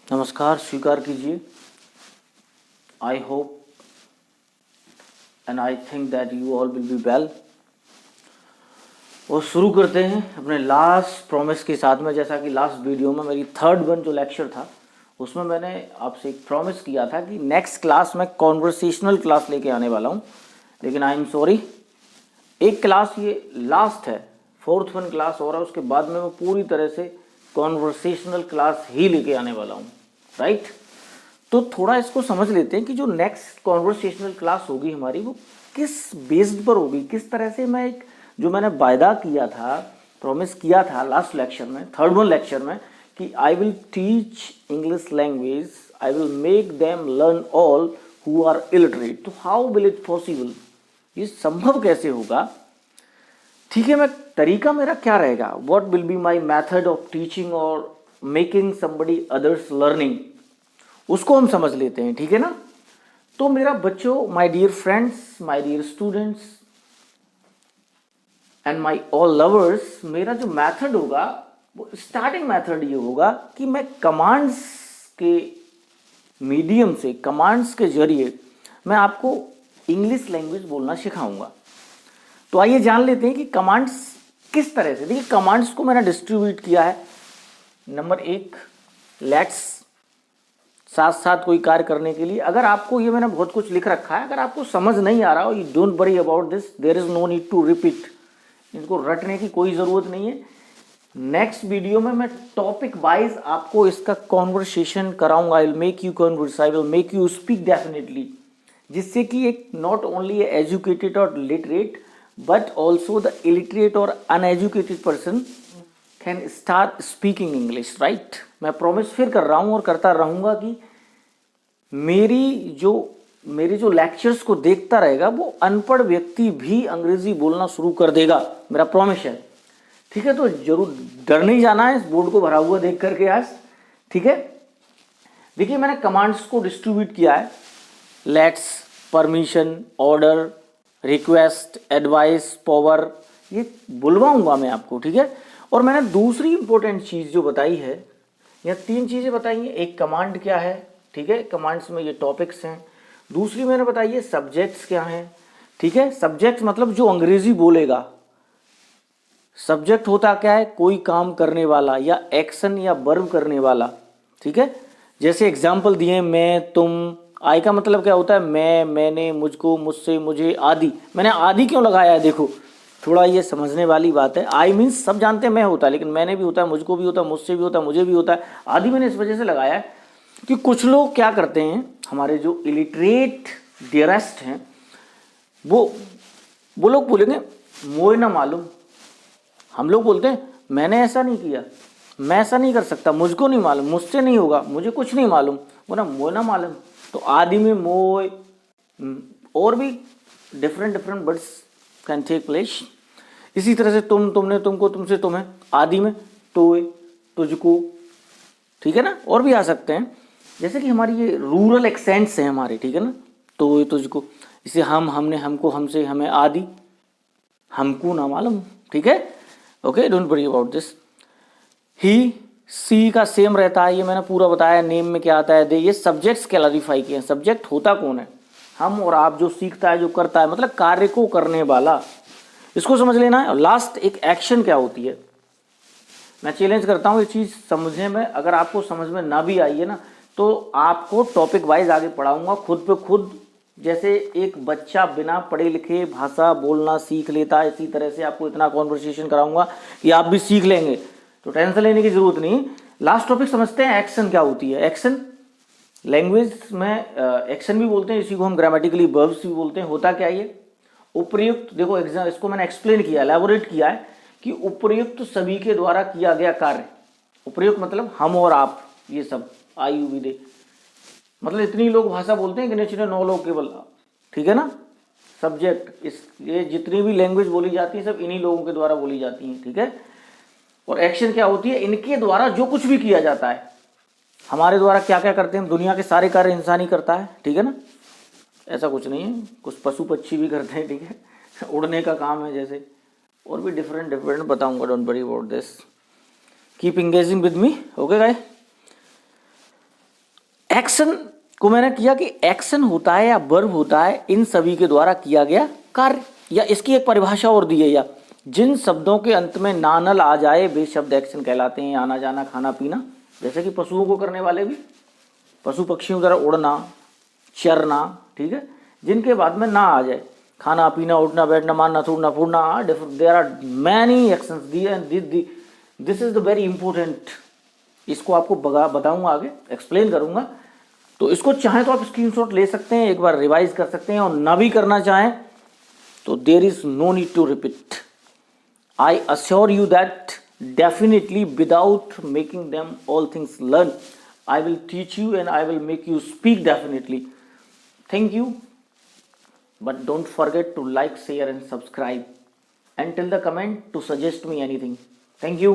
नमस्कार, स्वीकार कीजिए। I hope and I think that you all will be well. और शुरू करते हैं अपने लास्ट प्रॉमिस के साथ में। जैसा कि लास्ट वीडियो में मेरी थर्ड वन जो लेक्चर था उसमें मैंने आपसे एक प्रॉमिस किया था कि नेक्स्ट क्लास में कॉन्वर्सेशनल क्लास लेके आने वाला हूँ, लेकिन आई एम सॉरी, एक क्लास ये लास्ट है, फोर्थ वन क्लास और है, उसके बाद में मैं पूरी तरह से कॉन्वर्सेशनल क्लास ही लेके आने वाला हूँ, राइट। तो थोड़ा इसको समझ लेते हैं कि जो नेक्स्ट कॉन्वर्सेशनल क्लास होगी हमारी वो किस बेस्ड पर होगी, किस तरह से मैं एक जो मैंने वायदा किया था, प्रॉमिस किया था लास्ट लेक्चर में, थर्ड वन लेक्चर में, कि I will teach English language, I will make them learn all who are illiterate. तो हाउ विल इट पॉसिबल, ये संभव कैसे होगा, ठीक है। मैं तरीका मेरा क्या रहेगा, what will be my method of teaching और मेकिंग समबडी अदर्स लर्निंग, उसको हम समझ लेते हैं, ठीक है ना। तो मेरा बच्चों, my dear friends, my dear students and my all lovers, मेरा जो मेथड होगा वो स्टार्टिंग मेथड ये होगा कि मैं कमांड्स के मीडियम से, कमांड्स के जरिए मैं आपको इंग्लिश लैंग्वेज बोलना सिखाऊंगा। तो आइए जान लेते हैं कि कमांड्स किस तरह से। देखिए, कमांड्स को मैंने डिस्ट्रीब्यूट किया है। नंबर एक, लेट्स, साथ साथ कोई कार्य करने के लिए। अगर आपको ये मैंने बहुत कुछ लिख रखा है, अगर आपको समझ नहीं आ रहा हो, you don't worry about this, there is no need to repeat, इनको रटने की कोई ज़रूरत नहीं है। नेक्स्ट वीडियो में मैं टॉपिक वाइज आपको इसका कॉन्वर्सेशन कराऊंगा। I will make you converse, I will make you speak definitely, जिससे कि एक नॉट ओनली एजुकेटेड और literate but also the illiterate और uneducated person can start speaking English, right. मैं प्रॉमिस फिर कर रहा हूँ और करता रहूँगा कि मेरे जो लेक्चर्स को देखता रहेगा वो अनपढ़ व्यक्ति भी अंग्रेजी बोलना शुरू कर देगा, मेरा प्रॉमिस है, ठीक है। तो जरूर डर नहीं जाना है इस बोर्ड को भरा हुआ देख करके आज, ठीक है। देखिए, मैंने कमांड्स को डिस्ट्रीब्यूट किया है, let's, permission, order, request, advice, power, ये बुलवाऊंगा मैं आपको, ठीक है। और मैंने दूसरी इंपॉर्टेंट चीज़ जो बताई है, या तीन चीज़ें बताई हैं। एक, कमांड क्या है, ठीक है, कमांड्स में ये टॉपिक्स हैं। दूसरी मैंने बताई है सब्जेक्ट्स क्या हैं, ठीक है। सब्जेक्ट मतलब जो अंग्रेजी बोलेगा। सब्जेक्ट होता क्या है, कोई काम करने वाला या एक्शन या वर्ब करने वाला, ठीक है। जैसे एग्जाम्पल दिए, मैं, तुम। आई का मतलब क्या होता है, मैं, मैंने, मुझको, मुझसे, मुझे, आदि। मैंने आदि क्यों लगाया है, देखो थोड़ा ये समझने वाली बात है। आई मीन्स सब जानते हैं मैं होता है, लेकिन मैंने भी होता है, मुझको भी होता है, मुझसे भी होता है, मुझे भी होता है। आदि मैंने इस वजह से लगाया है कि कुछ लोग क्या करते हैं, हमारे जो इलिटरेट डियरेस्ट हैं, वो लोग बोलेंगे मोए ना मालूम। हम लोग बोलते हैं मैंने ऐसा नहीं किया, मैं ऐसा नहीं कर सकता, मुझको नहीं मालूम, मुझसे नहीं होगा, मुझे कुछ नहीं मालूम, वो ना मोए ना मालूम। तो आदि में मोए, और भी different words can take place. इसी तरह से तुम, तुमने, तुमको, तुमसे, तुम्हें। आदि में तोय, तुझको, ठीक है ना, और भी आ सकते हैं। जैसे कि हमारी ये रूरल एक्सेंट्स हैं हमारे, ठीक है ना, तोय, तुझको। इसे हम, हमने, हमको, हमसे, हमें, आदि, हमको ना मालूम, ठीक है। Okay, don't worry about this. He, see का सेम रहता है, ये मैंने पूरा बताया। नेम में क्या आता है, दे, ये सब्जेक्ट्स क्लैरिफाई किए हैं। सब्जेक्ट होता कौन है, हम और आप, जो सीखता है, जो करता है, मतलब कार्य को करने वाला, इसको समझ लेना है। और लास्ट एक एक्शन क्या होती है। मैं चैलेंज करता हूँ ये चीज़ समझने में, अगर आपको समझ में ना भी आई है ना, तो आपको टॉपिक वाइज आगे पढ़ाऊंगा खुद पे खुद। जैसे एक बच्चा बिना पढ़े लिखे भाषा बोलना सीख लेता है, इसी तरह से आपको इतना कॉन्वर्सेशन कराऊंगा कि आप भी सीख लेंगे, तो टेंशन लेने की जरूरत नहीं। लास्ट टॉपिक समझते हैं, एक्शन क्या होती है। एक्शन लैंग्वेज में एक्शन भी बोलते हैं, इसी को हम ग्रामेटिकली वर्ब्स भी बोलते हैं। होता क्या ये, उपयुक्त, देखो एग्जाम, इसको मैंने एक्सप्लेन किया, एलैबोरेट किया है कि उपयुक्त सभी के द्वारा किया गया कार्य। उपयुक्त मतलब हम और आप, ये सब, आयु विदे, मतलब इतनी लोग भाषा बोलते हैं, गिने चुने 9 लोग केवल, ठीक है ना। सब्जेक्ट, इस ये जितनी भी लैंग्वेज बोली जाती है सब इन्हीं लोगों के द्वारा बोली जाती हैं, ठीक है। और एक्शन क्या होती है, इनके द्वारा जो कुछ भी किया जाता है। हमारे द्वारा क्या क्या करते हैं, दुनिया के सारे कार्य इंसान ही करता है, ठीक है ना। ऐसा कुछ नहीं है, कुछ पशु पक्षी भी करते हैं, ठीक है। उड़ने का काम है जैसे, और भी डिफरेंट बताऊंगा, don't worry about this, keep engaging with me, okay guys. Action को मैंने किया कि एक्शन होता है या वर्ब होता है इन सभी के द्वारा किया गया कार्य, या इसकी एक परिभाषा और दी है, या जिन शब्दों के अंत में नानल आ जाए वे शब्द एक्शन कहलाते हैं। आना जाना, खाना पीना, जैसे कि पशुओं को करने वाले भी, पशु पक्षियों की तरह उड़ना, चरना, ठीक है, जिनके बाद में ना आ जाए, खाना पीना, उठना बैठना, मारना थूड़ना फूड़ना, there are many actions, this is the very important. इसको आपको बताऊंगा आगे, एक्सप्लेन करूंगा। तो इसको चाहें तो आप स्क्रीनशॉट ले सकते हैं, एक बार रिवाइज कर सकते हैं, और ना भी करना चाहें तो there is no need to repeat. I assure you that definitely without making them all things learn, I will teach you and I will make you speak definitely. Thank you, but don't forget to like, share and subscribe, and tell the comment to suggest me anything. Thank you.